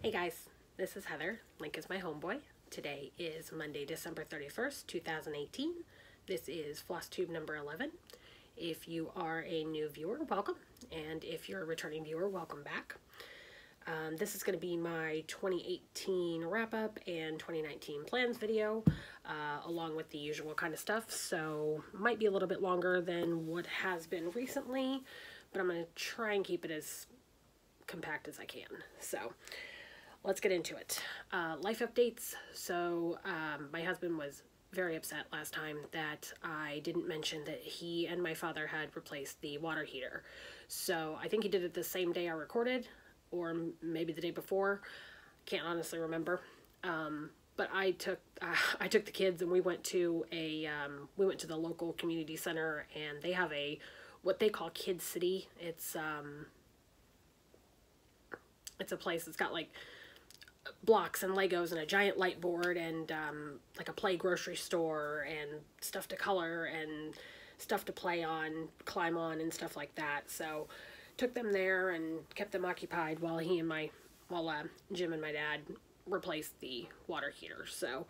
Hey guys, this is Heather. Link is my homeboy. Today is Monday, December 31st, 2018. This is Flosstube number 11. If you are a new viewer, welcome. And if you're a returning viewer, welcome back. This is going to be my 2018 wrap-up and 2019 plans video, along with the usual kind of stuff. So, might be a little bit longer than what has been recently, but I'm going to try and keep it as compact as I can. So, let's get into it. Life updates. So my husband was very upset last time that I didn't mention that he and my father had replaced the water heater. So I think he did it the same day I recorded, or maybe the day before. Can't honestly remember. But I took the kids and we went to the local community center, and they have what they call Kid City. It's a place that's got like blocks and Legos and a giant light board and like a play grocery store and stuff to color and stuff to play on, climb on, and stuff like that. So took them there and kept them occupied while Jim and my dad replaced the water heater. So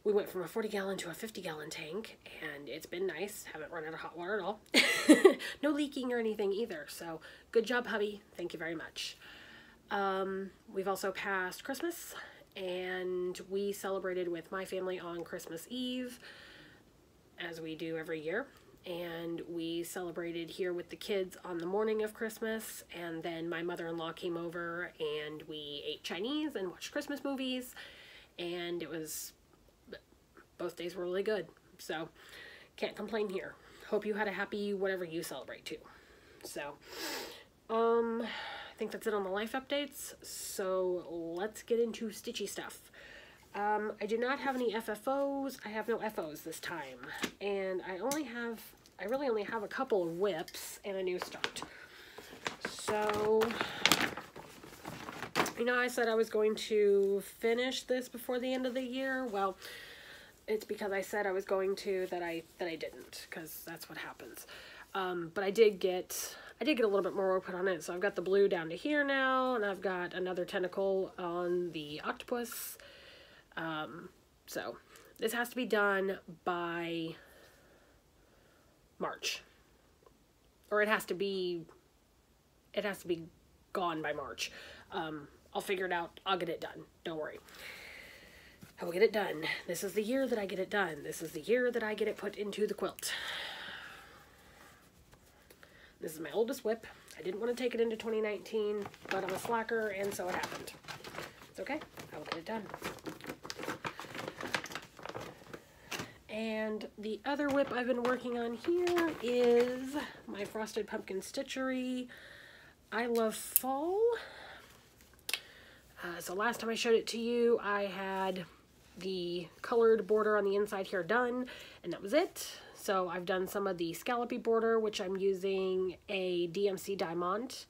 we went from a 40-gallon to a 50-gallon tank, and it's been nice. Haven't run out of hot water at all. No leaking or anything either. So good job, hubby. Thank you very much. We've also passed Christmas, and we celebrated with my family on Christmas Eve, as we do every year, and we celebrated here with the kids on the morning of Christmas, and then my mother-in-law came over, and we ate Chinese and watched Christmas movies, and both days were really good, so can't complain here. Hope you had a happy whatever you celebrate too. So, I think that's it on the life updates, so let's get into stitchy stuff. I do not have any FFOs. I have no FOs this time, and I really only have a couple of WIPs and a new start. So, I said I was going to finish this before the end of the year. Well, it's because I said I was going to that I didn't, because that's what happens. But I did get a little bit more work put on it, so I've got the blue down to here now, and I've got another tentacle on the octopus. So this has to be done by March, or it has to be gone by March. I'll figure it out. I'll get it done. Don't worry. I will get it done. This is the year that I get it done. This is the year that I get it put into the quilt. This is my oldest WIP. I didn't want to take it into 2019, but I'm a slacker, and so it happened. It's okay. I will get it done. And the other WIP I've been working on here is my Frosted Pumpkin Stitchery I Love Fall. So last time I showed it to you, I had the colored border on the inside here done, and that was it. So I've done some of the scallopy border, which I'm using a DMC Diamond.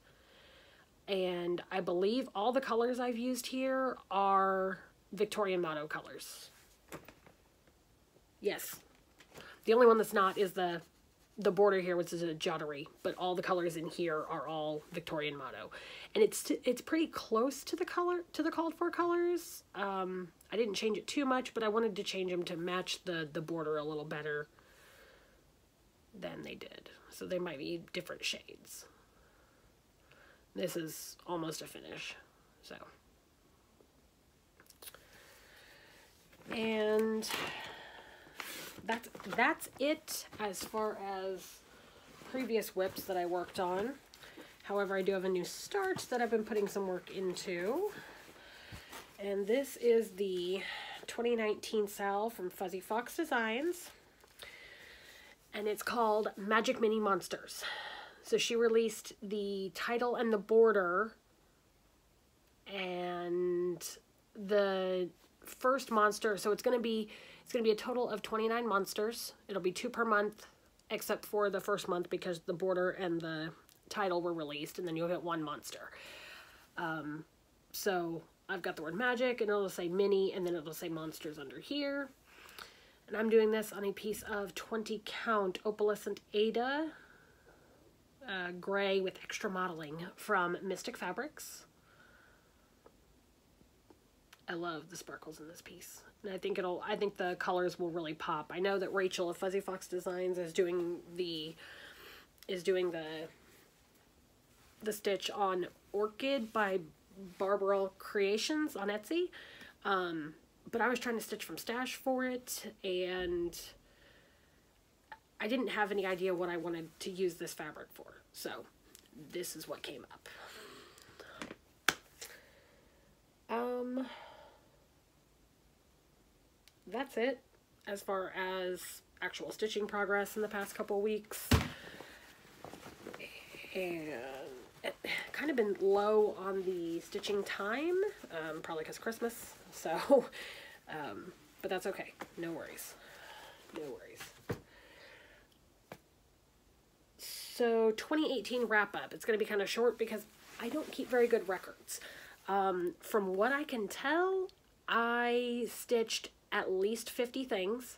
And I believe all the colors I've used here are Victorian Motto colors. Yes. The only one that's not is the border here, which is a jottery, but all the colors in here are all Victorian Motto. And it's pretty close to the called for colors. I didn't change it too much, but I wanted to change them to match the border a little better than they did. So they might be different shades. This is almost a finish. So. And that's it as far as previous WIPs that I worked on. However, I do have a new start that I've been putting some work into. And this is the 2019 SAL from Fuzzy Fox Designs. And it's called Magic Mini Monsters. So she released the title and the border, and the first monster, so it's going to be a total of 29 monsters. It'll be 2 per month, except for the first month because the border and the title were released, and then you'll get 1 monster. So I've got the word magic, and it'll say mini, and then it'll say monsters under here. And I'm doing this on a piece of 20 count opalescent Ada gray with extra modeling from Mystic Fabrics. love the sparkles in this piece. And I think the colors will really pop. I know that Rachel of Fuzzy Fox Designs is doing the stitch on Orchid by Barbara Creations on Etsy. But I was trying to stitch from stash for it, and I didn't have any idea what I wanted to use this fabric for. So this is what came up. That's it as far as actual stitching progress in the past couple weeks. And it kind of been low on the stitching time, probably because Christmas, so, but that's okay. No worries. No worries. So 2018 wrap up. It's going to be kind of short because I don't keep very good records. From what I can tell, I stitched at least 50 things.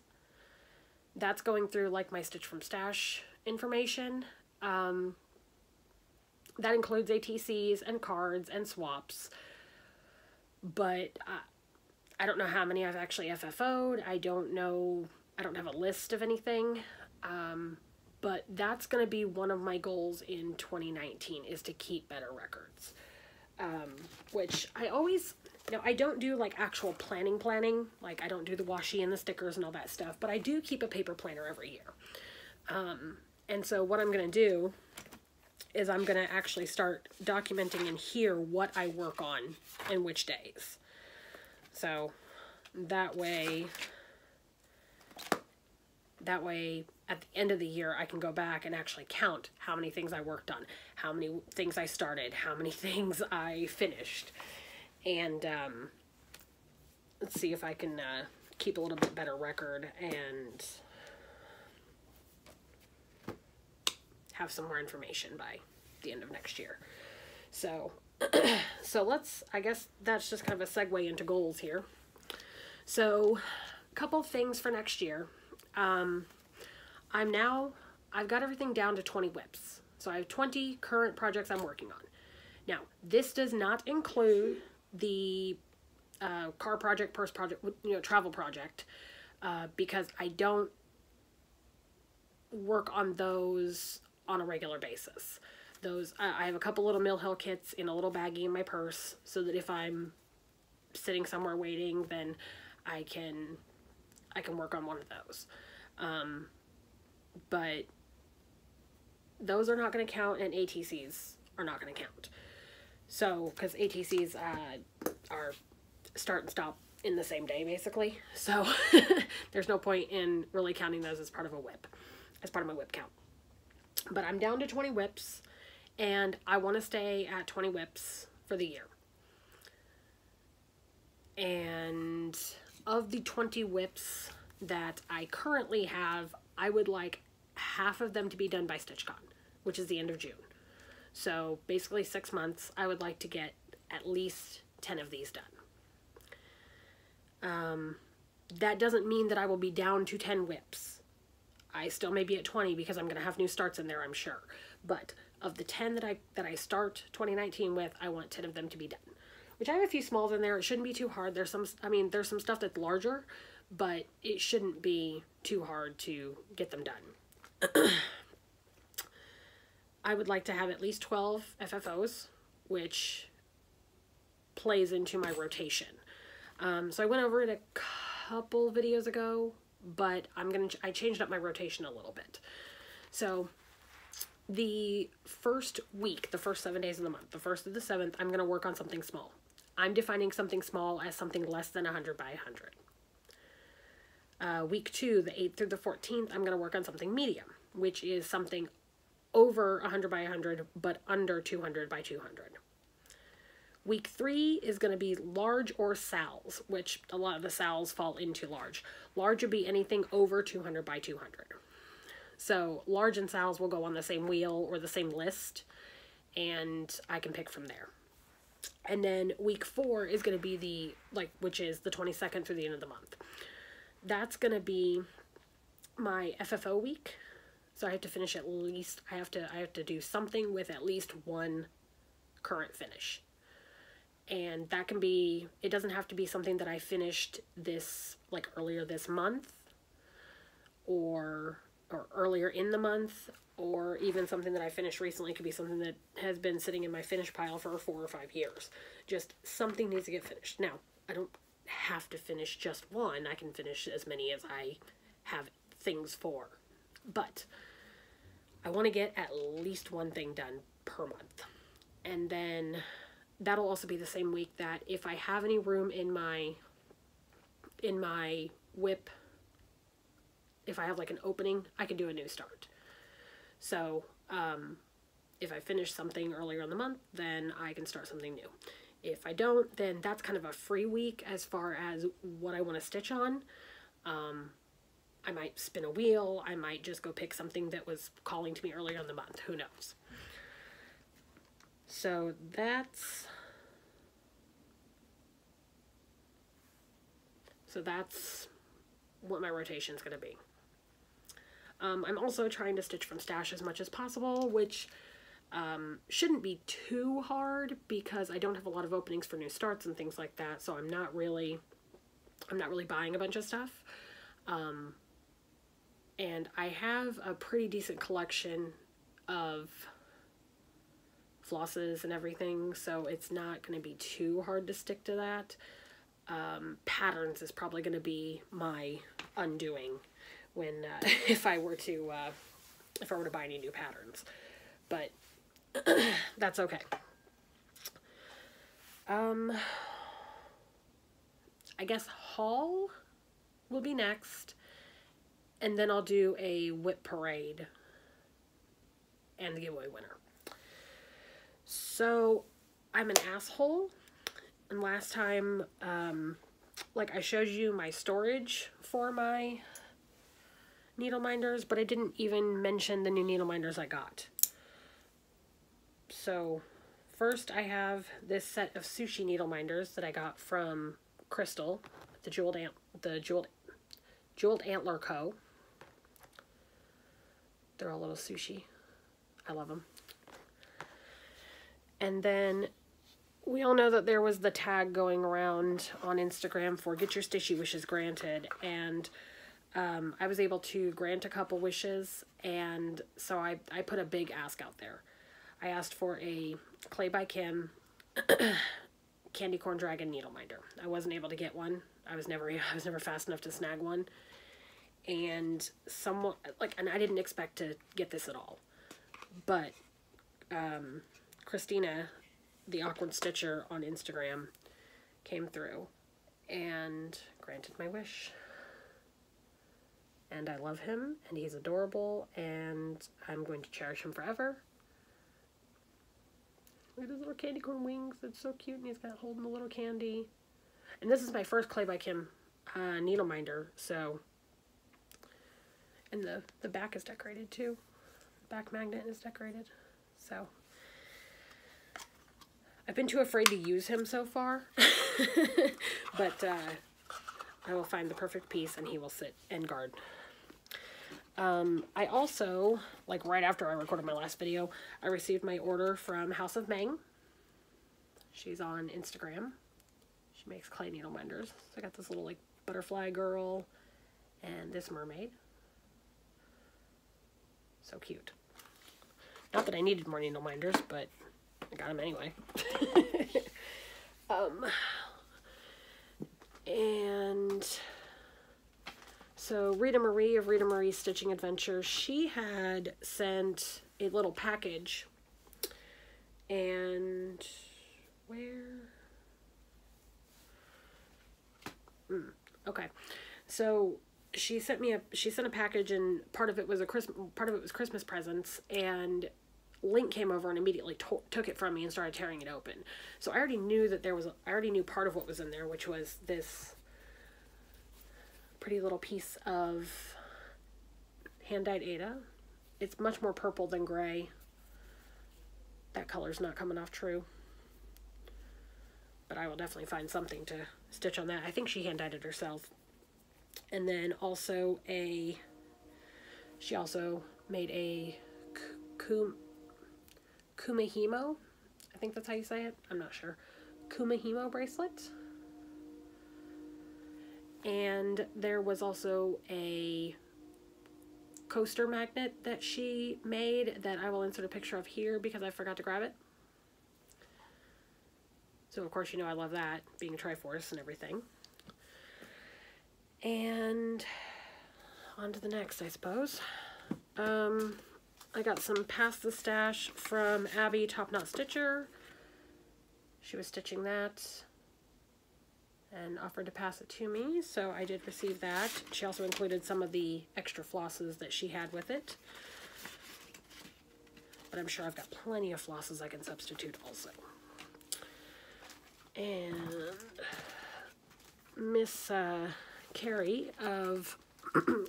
That's going through like my stitch from stash information. That includes ATCs and cards and swaps. But I don't know how many I've actually FFO'd. I don't know. I don't have a list of anything. But that's going to be one of my goals in 2019 is to keep better records. Which I always, I don't do like actual planning, like I don't do the washi and the stickers and all that stuff, but I do keep a paper planner every year. And so what I'm going to do is I'm going to actually start documenting in here what I work on and which days. So that way at the end of the year, I can go back and actually count how many things I worked on, how many things I started, how many things I finished. And let's see if I can keep a little bit better record and have some more information by the end of next year. So, I guess that's just kind of a segue into goals here. So, a couple things for next year. I've got everything down to 20 WIPs. So I have 20 current projects I'm working on. Now, this does not include the car project, purse project, travel project, because I don't work on those on a regular basis. Those, I have a couple little Mill Hill kits in a little baggie in my purse, so that if I'm sitting somewhere waiting, then I can work on one of those. But those are not going to count, and ATCs are not going to count. So, because ATCs are start and stop in the same day, basically. So, there's no point in really counting those as part of a WIP, as part of my WIP count. But I'm down to 20 WIPs, and I want to stay at 20 WIPs for the year. And of the 20 WIPs that I currently have, I would like half of them to be done by StitchCon, which is the end of June. So basically 6 months, I would like to get at least 10 of these done. That doesn't mean that I will be down to 10 WIPs. I still may be at 20 because I'm going to have new starts in there, I'm sure. But of the 10 that I start 2019 with, I want 10 of them to be done. Which I have a few smalls in there. It shouldn't be too hard. There's some stuff that's larger, but it shouldn't be too hard to get them done. I would like to have at least 12 FFOs, which plays into my rotation. So I went over it a couple videos ago, but I changed up my rotation a little bit. So the first week, the first 7 days of the month, the 1st to the 7th, I'm going to work on something small. I'm defining something small as something less than 100 by 100. Week 2, the 8th through the 14th, I'm going to work on something medium, which is something over 100 by 100, but under 200 by 200. Week 3 is going to be large or SALs, which a lot of the SALs fall into large. Large would be anything over 200 by 200. So large and SALs will go on the same wheel or the same list, and I can pick from there. And then week 4 is going to be which is the 22nd through the end of the month. That's going to be my FFO week. So I have to finish at least, I have to do something with at least one current finish. And that can be, it doesn't have to be something that I finished this, like, earlier this month, or earlier in the month, or even something that I finished recently. It could be something that has been sitting in my finish pile for 4 or 5 years. Just something needs to get finished. Now, I don't have to finish just one. I can finish as many as I have things for. But I want to get at least one thing done per month. And then that'll also be the same week that if I have any room in my WIP, if I have like an opening, I can do a new start. So if I finish something earlier in the month, then I can start something new. If I don't, then that's kind of a free week as far as what I want to stitch on. I might spin a wheel. I might just go pick something that was calling to me earlier in the month. Who knows? So that's what my rotation is going to be. I'm also trying to stitch from stash as much as possible, which shouldn't be too hard because I don't have a lot of openings for new starts and things like that. So I'm not really buying a bunch of stuff. And I have a pretty decent collection of flosses and everything, so it's not going to be too hard to stick to that. Patterns is probably going to be my undoing when if I were to buy any new patterns, but that's okay. I guess haul will be next, and then I'll do a WIP Parade and the giveaway winner. So I'm an asshole, and last time, like, I showed you my storage for my needle minders, but I didn't even mention the new needle minders I got. So first I have this set of sushi needle minders that I got from Crystal, the Jeweled Antler Co. They're a little sushi. I love them. And then we all know that there was the tag going around on Instagram for Get Your Stitchy Wishes Granted, and I was able to grant a couple wishes, and so I put a big ask out there. I asked for a Clay by Kim Candy Corn Dragon needle minder. I wasn't able to get one. I was never fast enough to snag one. And someone, like, and I didn't expect to get this at all. But Christina, the Awkward Stitcher on Instagram, came through and granted my wish. And I love him, and he's adorable, and I'm going to cherish him forever. Look at his little candy corn wings. It's so cute, and he's got holding the little candy. And this is my first Clay by Kim needle minder, so... And the back is decorated, too. The back magnet is decorated, so... I've been too afraid to use him so far, but I will find the perfect piece, and he will sit and guard. I also, like right after I recorded my last video, I received my order from House of Meng. She's on Instagram. She makes clay needle minders. So I got this little like butterfly girl and this mermaid. So cute. Not that I needed more needle minders, but I got them anyway. And so Rita Maria of Rita Marie's Stitching Adventure, she had sent a little package, and okay, so she sent a package, and part of it was Christmas presents, and Link came over and immediately took it from me and started tearing it open. So I already knew that I already knew part of what was in there, which was this pretty little piece of hand-dyed Ada. It's much more purple than gray. That color's not coming off true. But I will definitely find something to stitch on that. I think she hand-dyed it herself. And then also she also made a Kumihimo. I think that's how you say it. I'm not sure. Kumahimo bracelet. And there was also a coaster magnet that she made that I will insert a picture of here because I forgot to grab it. So of course you know I love that, being a Triforce and everything. And on to the next, I suppose. I got some Past the Stash from Abbey Top Knot Stitcher. She was stitching that and offered to pass it to me, so I did receive that. She also included some of the extra flosses that she had with it. But I'm sure I've got plenty of flosses I can substitute also. And Miss Carrie of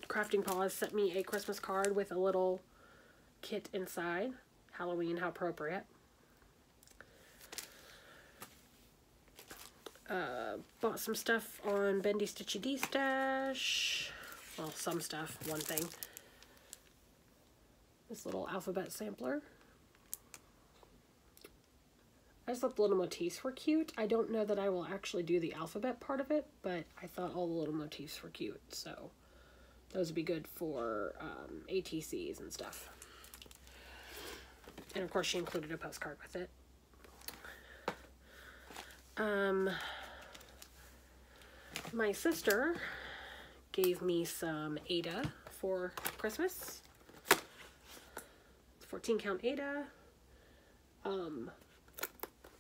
Crafting Paws sent me a Christmas card with a little kit inside. Halloween, how appropriate. Bought some stuff on Bendy Stitchy D Stash. Well, some stuff, one thing. This little alphabet sampler. I just thought the little motifs were cute. I don't know that I will actually do the alphabet part of it, but I thought all the little motifs were cute, so those would be good for ATCs and stuff. And of course she included a postcard with it. My sister gave me some Ada for Christmas. 14 count Ada.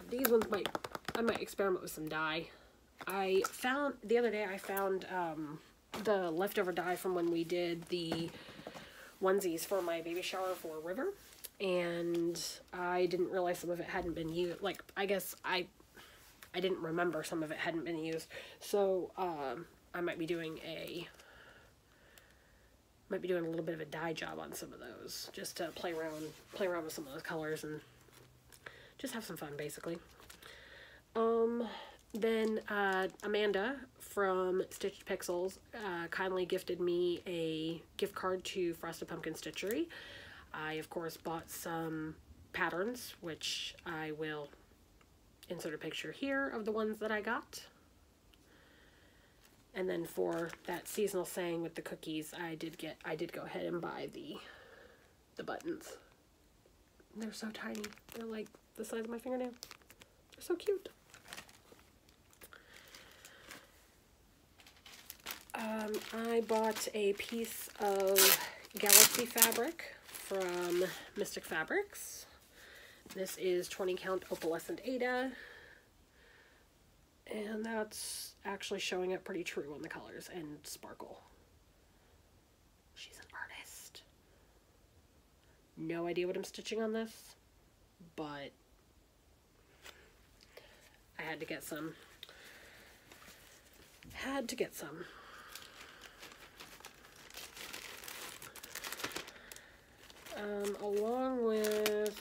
These ones I might experiment with some dye. I found, the other day I found the leftover dye from when we did the onesies for my baby shower for River. And I didn't realize some of it hadn't been used. Like, I guess I didn't remember some of it hadn't been used. So, I might be doing a little bit of a dye job on some of those. Just to play around with some of those colors and just have some fun, basically. Then, Amanda from Stitched Pixels kindly gifted me a gift card to Frosted Pumpkin Stitchery. I, of course, bought some patterns, which I will insert a picture here of the ones that I got. And then for that seasonal saying with the cookies, I did go ahead and buy the buttons. They're so tiny. They're like the size of my fingernail. They're so cute. I bought a piece of Galaxy fabric from Mystic Fabrics. This is 20 count opalescent Ada. And that's actually showing up pretty true on the colors and sparkle. She's an artist. No idea what I'm stitching on this, but I had to get some. Had to get some. Along with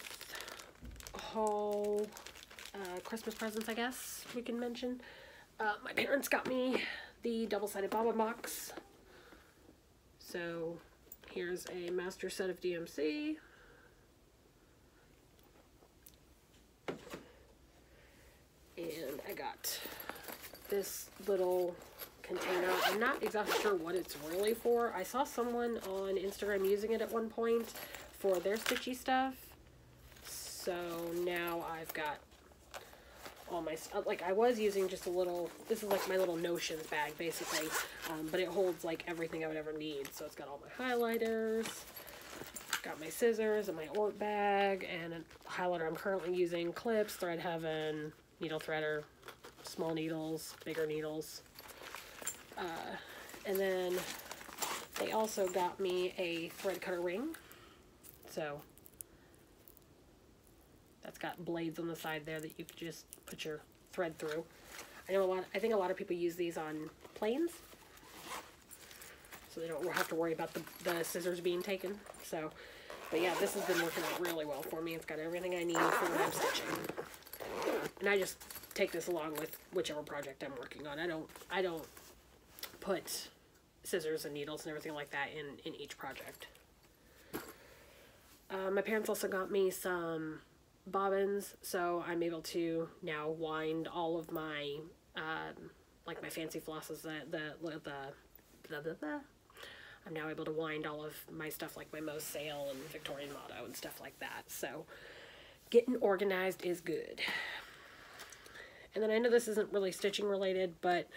haul Christmas presents, I guess we can mention. My parents got me the double-sided bobbin box. So here's a master set of DMC. And I got this little container. I'm not exactly sure what it's really for. I saw someone on Instagram using it at one point for their stitchy stuff. So now I've got all my stuff. Like, I was using just a little, this is like my little notions bag basically, but it holds like everything I would ever need. So it's got all my highlighters, got my scissors and my Ort bag, and a highlighter I'm currently using, clips, Thread Heaven, needle threader, small needles, bigger needles. And then they also got me a thread cutter ring. So that's got blades on the side there that you could just put your thread through. I think a lot of people use these on planes, so they don't have to worry about the scissors being taken. So, but yeah, this has been working out really well for me. It's got everything I need for when I'm stitching. And I just take this along with whichever project I'm working on. I don't put scissors and needles and everything like that in each project. My parents also got me some bobbins, so I'm able to now wind all of my, like my fancy flosses, I'm now able to wind all of my stuff like my Most Sale and Victorian Motto and stuff like that. So getting organized is good. And then I know this isn't really stitching related, but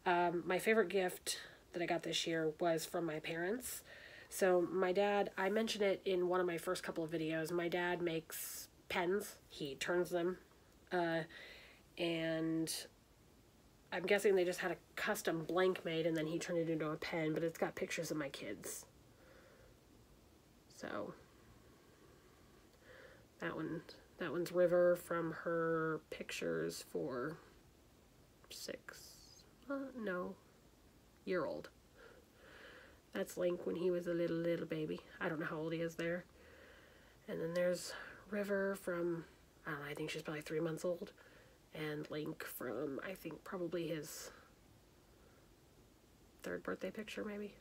my favorite gift that I got this year was from my parents. So my dad, I mentioned it in one of my first couple of videos, my dad makes pens. He turns them, and I'm guessing they just had a custom blank made and then he turned it into a pen, but it's got pictures of my kids. So that one's River from her pictures for year old. That's Link when he was a little baby. I don't know how old he is there. And then there's River from, I don't know, I think she's probably 3 months old. And Link from, I think, probably his 3rd birthday picture, maybe.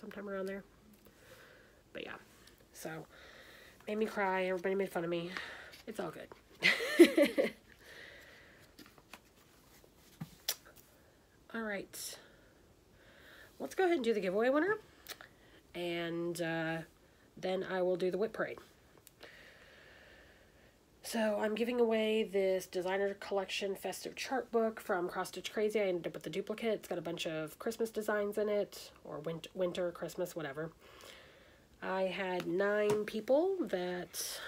Sometime around there. But yeah. So, made me cry. Everybody made fun of me. It's all good. Alright. Let's go ahead and do the giveaway winner. And then I will do the WIP Parade. So I'm giving away this designer collection festive chart book from Cross Stitch Crazy. I ended up with the duplicate. It's got a bunch of Christmas designs in it, or winter, Christmas, whatever. I had 9 people that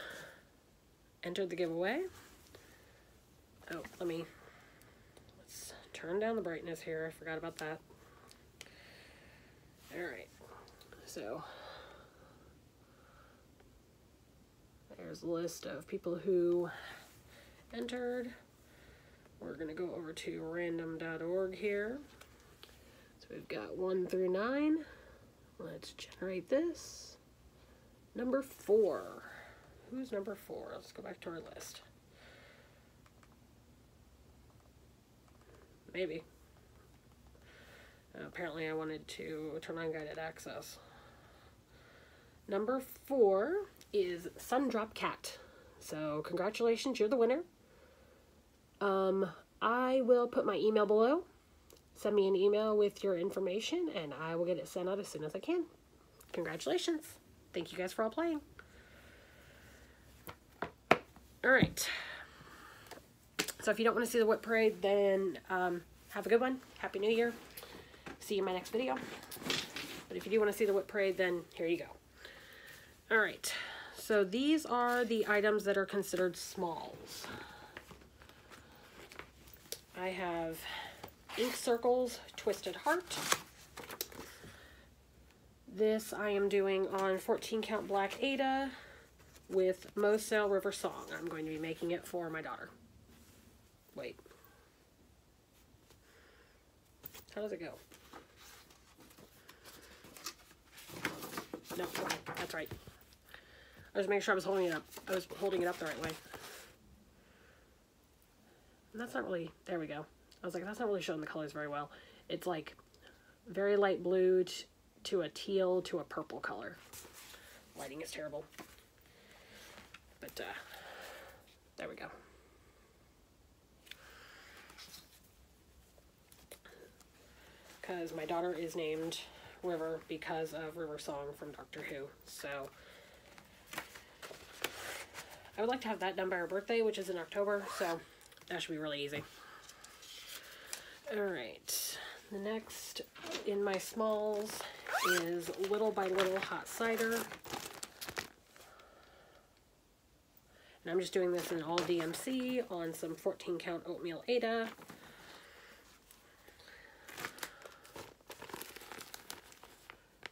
entered the giveaway. Oh, let's turn down the brightness here. I forgot about that. Alright, so there's a list of people who entered. We're going to go over to random.org here. So we've got 1 through 9. Let's generate this. Number 4. Who's number 4? Let's go back to our list. Maybe. Apparently I wanted to turn on guided access. Number 4 is Sundrop Cat. So congratulations, you're the winner. I will put my email below. Send me an email with your information and I will get it sent out as soon as I can. Congratulations. Thank you guys for all playing. Alright. So if you don't want to see the WIP Parade, then have a good one. Happy New Year. See you in my next video. But if you do want to see the WIP Parade, then here you go. Alright. So these are the items that are considered smalls. I have Ink Circles Twisted Heart. This I am doing on 14 count black Ada with Most Sale River Song. I'm going to be making it for my daughter. Wait. How does it go? No, okay, that's right. I was making sure I was holding it up. I was holding it up the right way. And that's not really, there we go. I was like, that's not really showing the colors very well. It's like very light blue to a teal to a purple color. Lighting is terrible. But, there we go. Because my daughter is named River because of River Song from Doctor Who. So, I would like to have that done by her birthday, which is in October, so that should be really easy. Alright, the next in my smalls is Little by Little Hot Cider. And I'm just doing this in all DMC on some 14 count oatmeal Ada.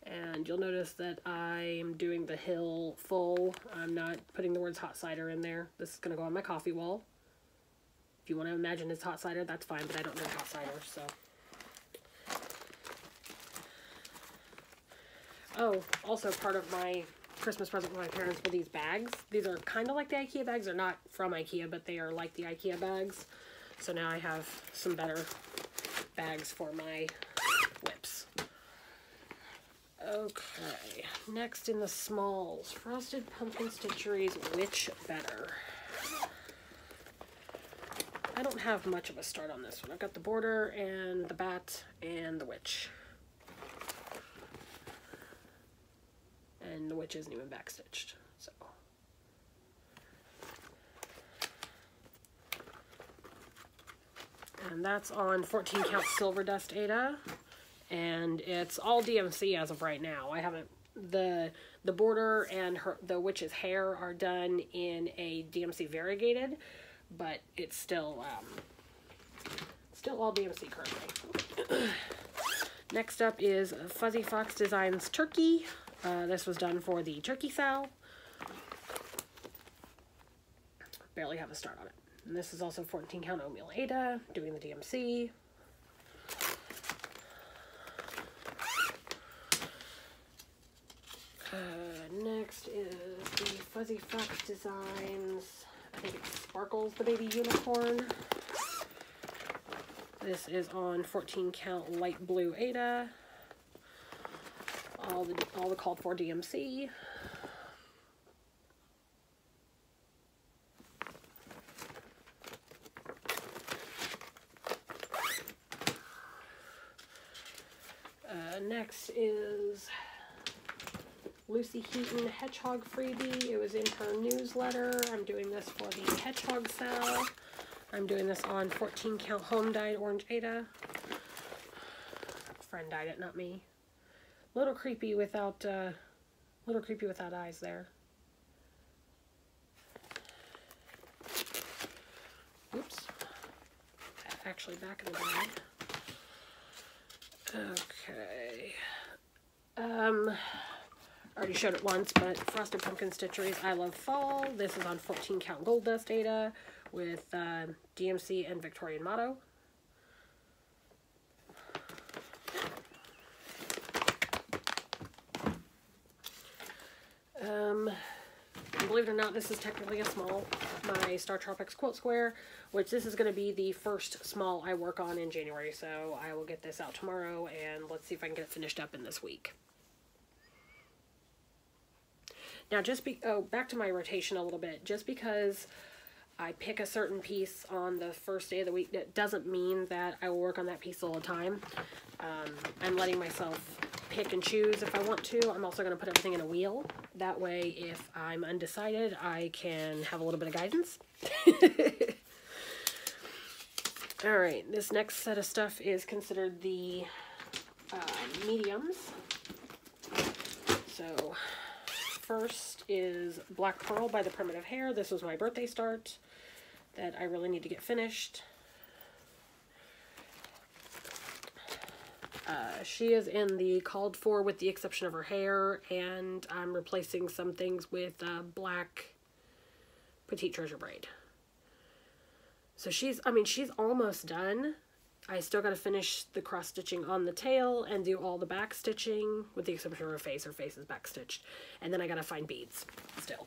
And you'll notice that I'm doing the hill full. I'm not putting the words hot cider in there. This is going to go on my coffee wall. If you want to imagine it's hot cider, that's fine, but I don't drink hot cider, so. Oh, also part of my Christmas present for my parents were these bags. These are kind of like the IKEA bags. They're not from IKEA, but they are like the IKEA bags. So now I have some better bags for my whips. Okay, next in the smalls, Frosted Pumpkin Stitcheries, Which Better? I don't have much of a start on this one. I've got the border and the bat and the witch. And the witch isn't even backstitched, so. And that's on 14 count silver dust Ada. And it's all DMC as of right now. I haven't, the border and the witch's hair are done in a DMC variegated, but it's still all DMC currently. Next up is Fuzzy Fox Designs Turkey. This was done for the Turkey SAL. Barely have a start on it. And this is also 14 count oatmeal Ada, doing the DMC. Next is the Fuzzy Fox Designs, I think it's Sparkles the Baby Unicorn. This is on 14 count light blue Ada. All the called for DMC. Next is Lucie Heaton Hedgehog freebie. It was in her newsletter. I'm doing this for the Hedgehog SAL. I'm doing this on 14 count home dyed orange Ada. Friend dyed it, not me. Little creepy without eyes there. Oops. Actually back in the bag. Okay. Already showed it once, but Frosted Pumpkin Stitcheries I Love Fall. This is on 14 count gold dust Ada with DMC and Victorian motto. Believe it or not, this is technically a small, my StarTropics quote square, which this is going to be the first small I work on in January, so I will get this out tomorrow, and let's see if I can get it finished up in this week. Now, back to my rotation a little bit. Just because I pick a certain piece on the first day of the week, that doesn't mean that I will work on that piece all the time. I'm letting myself pick and choose if I want to. I'm also going to put everything in a wheel. That way, if I'm undecided, I can have a little bit of guidance. Alright, this next set of stuff is considered the mediums. So, first is Black Pearl by the Primitive Hare. This was my birthday start that I really need to get finished. She is in the called for with the exception of her hair, and I'm replacing some things with black petite treasure braid. So she's almost done. I still got to finish the cross stitching on the tail and do all the back stitching with the exception of her face. Her face is back stitched, and then I got to find beads still.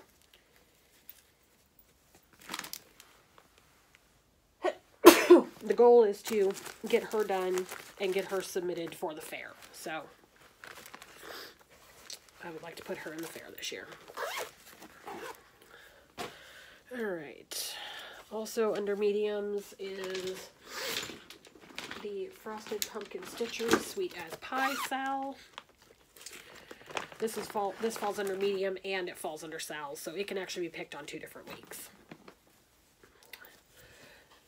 The goal is to get her done and get her submitted for the fair. So I would like to put her in the fair this year. Alright. Also under mediums is the Frosted Pumpkin Stitcheries Sweet as Pie SAL. This falls under medium and it falls under SAL, so it can actually be picked on 2 different weeks.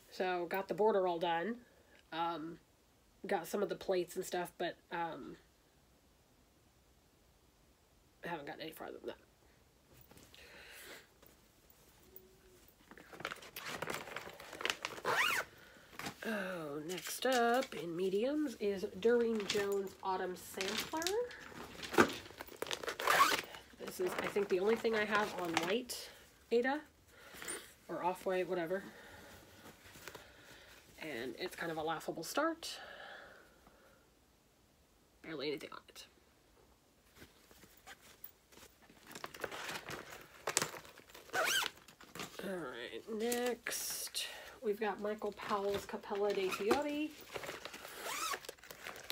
So, got the border all done. Got some of the plates and stuff, but I haven't gotten any farther than that. Oh, next up in mediums is Durene Jones Autumn Sampler. This is, I think, the only thing I have on white Ada, or off-white, whatever. And it's kind of a laughable start. Barely anything on it. Alright, next we've got Michael Powell's Capella de Fiori.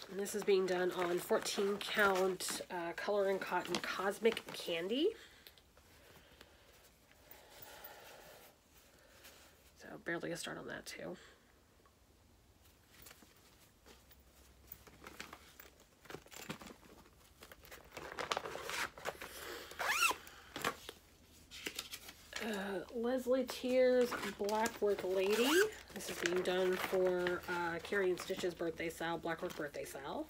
And this is being done on 14 count Color and Cotton Cosmic Candy. So barely a start on that too. Lesley Teare's Blackwork Lady. This is being done for Lindy Stitches birthday sal, Blackwork birthday sal.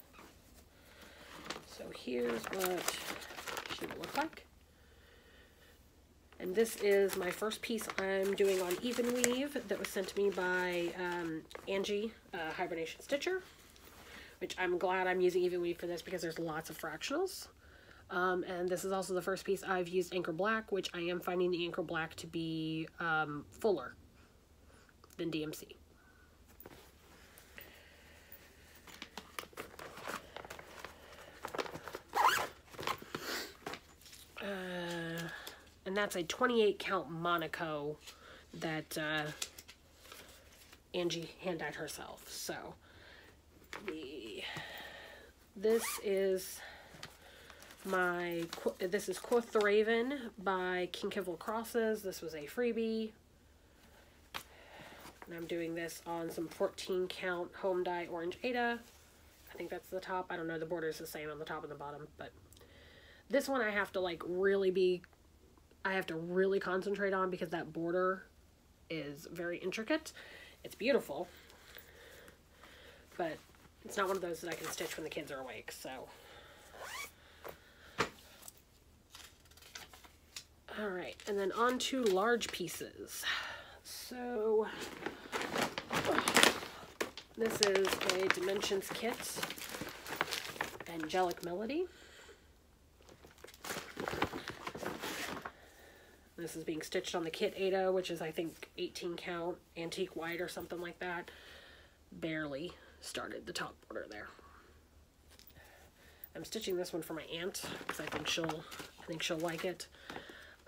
So here's what she will look like. And this is my first piece I'm doing on Even Weave that was sent to me by Angie, Hibernation Stitcher, which I'm glad I'm using Even Weave for this because there's lots of fractionals. And this is also the first piece I've used Anchor Black, which I am finding the Anchor Black to be fuller than DMC. And that's a 28 count Monaco that Angie hand-dyed herself. So this is Quoth the Raven by Kinkavel Crosses. This was a freebie. And I'm doing this on some 14 count home dye orange Ada. I think that's the top. I don't know, the border is the same on the top and the bottom, but this one I have to like really concentrate on because that border is very intricate. It's beautiful, but it's not one of those that I can stitch when the kids are awake, so. All right, and then on to large pieces. So this is a Dimensions kit, Angelic Melody. This is being stitched on the kit Ada, which is I think 18 count antique white or something like that. Barely started the top border there. I'm stitching this one for my aunt because I think she'll like it.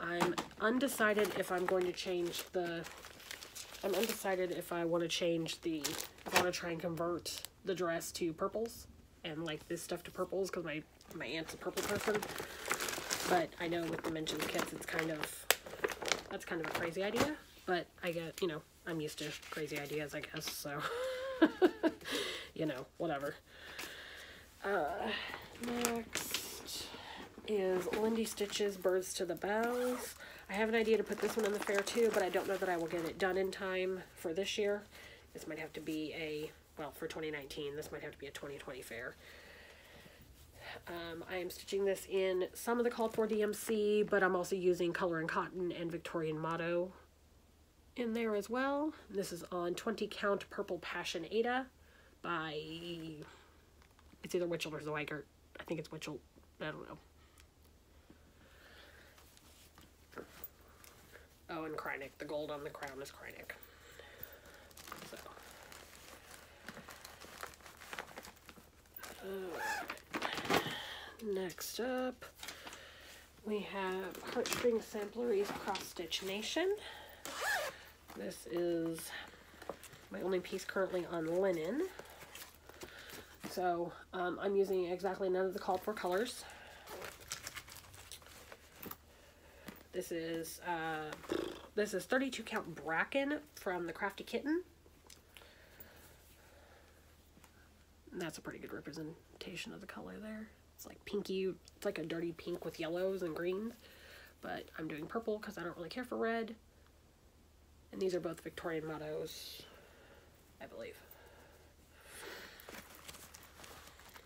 I'm undecided if I'm going to change the, I'm undecided if I want to change the, if I want to try and convert the dress to purples and like this stuff to purples because my aunt's a purple person. But I know with Dimensions kits, it's kind of, that's kind of a crazy idea. But I get, you know, I'm used to crazy ideas, I guess, so, you know, whatever. Next is Lindy Stitches Birds to the Boughs. I have an idea to put this one in the fair too, but I don't know that I will get it done in time for this year. This might have to be a, well, for 2019, this might have to be a 2020 fair. I am stitching this in some of the called for DMC, but I'm also using Color and Cotton and Victorian Motto in there as well. This is on 20 count Purple Passion Ada by, it's either Witchell or Zweigert. I think it's Witchell, I don't know. Oh, and Krynick. The gold on the crown is Krynick. So. Next up, we have Heartstring Samplery's Cross Stitch Nation. This is my only piece currently on linen. So I'm using exactly none of the called for colors. This is 32 count Bracken from the Crafty Kitten. And that's a pretty good representation of the color there. It's like pinky, it's like a dirty pink with yellows and greens. But I'm doing purple because I don't really care for red. And these are both Victorian Mottos, I believe.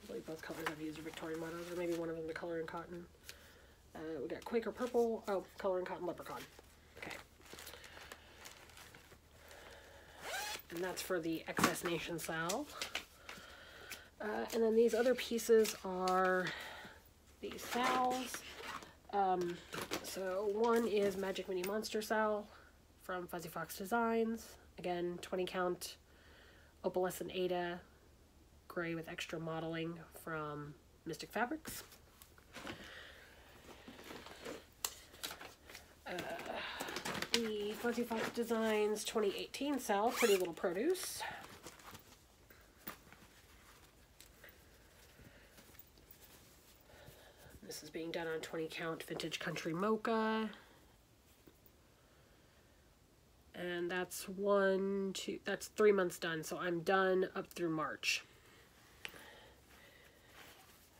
I believe both colors I've used are Victorian Mottos, or maybe one of them the Color and Cotton. We got Quaker Purple, oh, Color and Cotton Leprechaun. Okay. And that's for the Excess Nation Sal. And then these other pieces are these Sals. So one is Magic Mini Monster Sal from Fuzzy Fox Designs. Again, 20 count Opalescent Ada, gray with extra modeling from Mystic Fabrics. The Fuzzy Fox Designs 2018 Sal, Pretty Little Produce. This is being done on 20 count Vintage Country Mocha. And that's 1, 2, that's 3 months done. So I'm done up through March.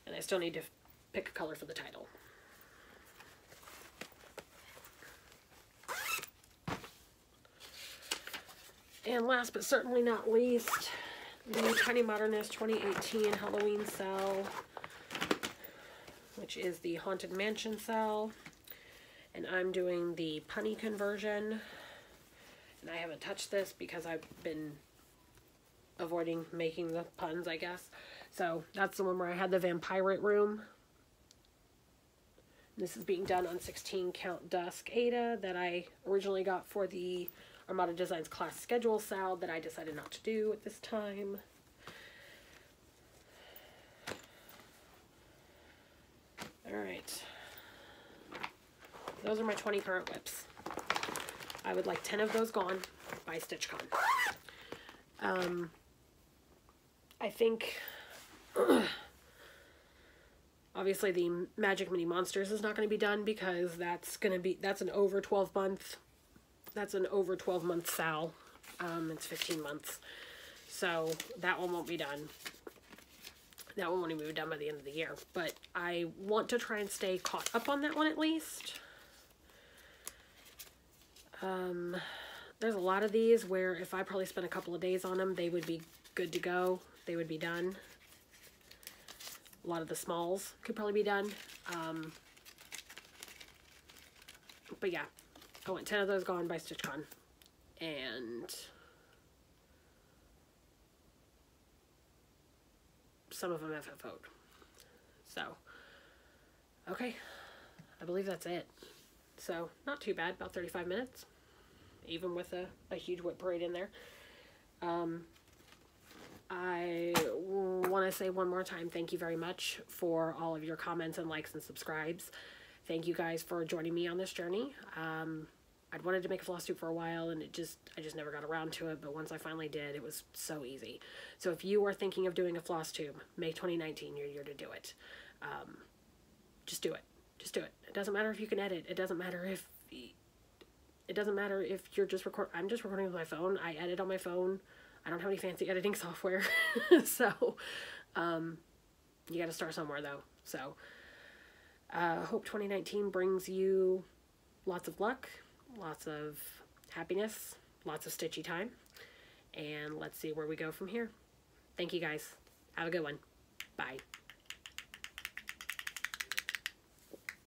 And I still need to pick a color for the title. And last but certainly not least, the Tiny Modernist 2018 Halloween SAL, which is the Haunted Mansion SAL. And I'm doing the punny conversion. And I haven't touched this because I've been avoiding making the puns, I guess. So that's the one where I had the Vampirate room. This is being done on 16 count Dusk Ada that I originally got for the Armada Designs class schedule SAL that I decided not to do at this time. Alright. Those are my 20 current whips. I would like 10 of those gone by StitchCon. I think obviously the Magic Mini Monsters is not going to be done because that's an over 12 month SAL. It's 15 months. So that one won't be done. That one won't even be done by the end of the year. But I want to try and stay caught up on that one at least. There's a lot of these where if I probably spent a couple of days on them, they would be good to go. They would be done. A lot of the smalls could probably be done. But yeah, I want 10 of those gone by StitchCon. And some of them FFO'd. So, okay. I believe that's it. So, not too bad. About 35 minutes. Even with a huge WIP parade in there. I want to say one more time, thank you very much for all of your comments and likes and subscribes. Thank you guys for joining me on this journey. I'd wanted to make a Flosstube for a while and I just never got around to it, but once I finally did, it was so easy. So if you are thinking of doing a Flosstube, make 2019 your year to do it. Just do it. Just do it. It doesn't matter if you can edit. It doesn't matter if you're just I'm just recording with my phone. I edit on my phone. I don't have any fancy editing software. So, you got to start somewhere though. So, hope 2019 brings you lots of luck, lots of happiness, lots of stitchy time, and let's see where we go from here. Thank you guys. Have a good one. Bye.